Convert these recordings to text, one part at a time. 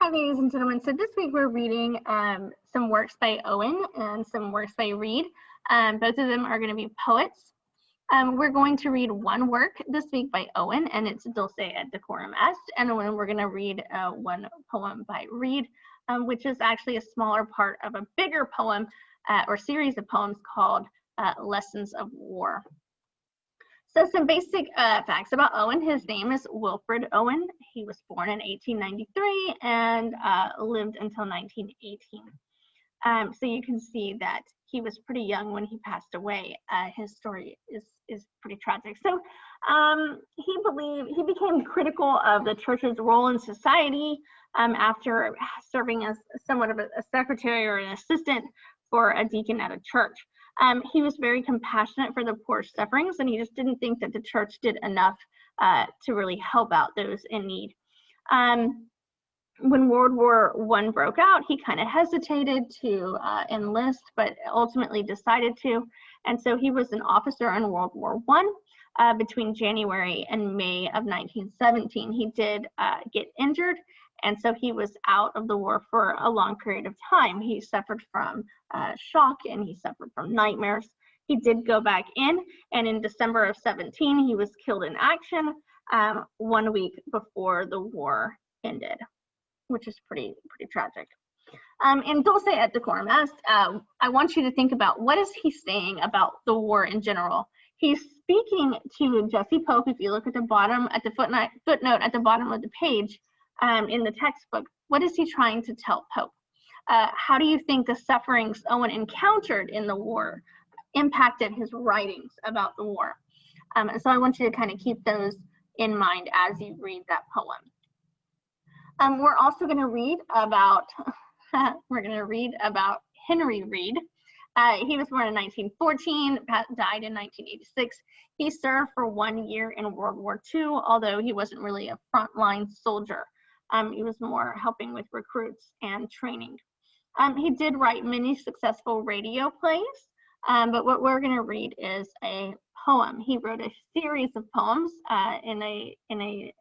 Hi, ladies and gentlemen. So this week we're reading some works by Owen and some works by Reed. Both of them are going to be poets. We're going to read one work this week by Owen, and it's Dulce et Decorum Est. And then we're going to read one poem by Reed, which is actually a smaller part of a bigger poem or series of poems called Lessons of War. So some basic facts about Owen. His name is Wilfred Owen. He was born in 1893 and lived until 1918. So you can see that he was pretty young when he passed away. His story is pretty tragic. So he became critical of the church's role in society after serving as somewhat of a secretary or an assistant for a deacon at a church. He was very compassionate for the poor sufferings, and he just didn't think that the church did enough to really help out those in need. When World War I broke out, he kind of hesitated to enlist, but ultimately decided to. And so he was an officer in World War I between January and May of 1917. He did get injured, and so he was out of the war for a long period of time. He suffered from shock, and he suffered from nightmares. He did go back in, and in December of 17, he was killed in action 1 week before the war ended, which is pretty tragic. In Dulce et Decorum Est, I want you to think about what is he saying about the war in general. He's speaking to Jesse Pope. If you look at the bottom, at the footnote at the bottom of the page in the textbook, what is he trying to tell Pope? How do you think the sufferings Owen encountered in the war impacted his writings about the war? And so I want you to kind of keep those in mind as you read that poem. We're also going to read about Henry Reed. He was born in 1914, died in 1986. He served for 1 year in World War II, although he wasn't really a frontline soldier. He was more helping with recruits and training. He did write many successful radio plays, but what we're going to read is a poem. He wrote a series of poems in a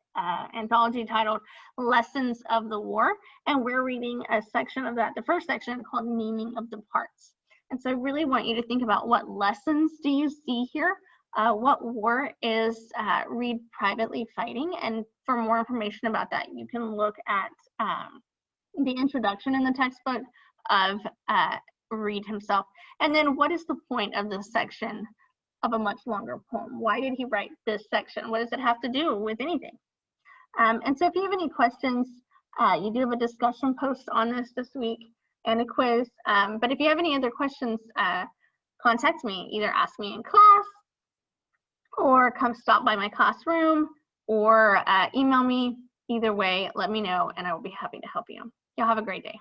anthology titled Lessons of the War, and we're reading a section of that, the first section, called Meaning of the Parts. And so I really want you to think about what lessons do you see here? What war is Reed privately fighting? And for more information about that, you can look at the introduction in the textbook of Reed himself. And then what is the point of this section of a much longer poem? Why did he write this section? What does it have to do with anything? And so if you have any questions, you do have a discussion post on this week and a quiz. But if you have any other questions, contact me. Either ask me in class, or come stop by my classroom, or email me. Either way, let me know, and I will be happy to help you. Y'all have a great day.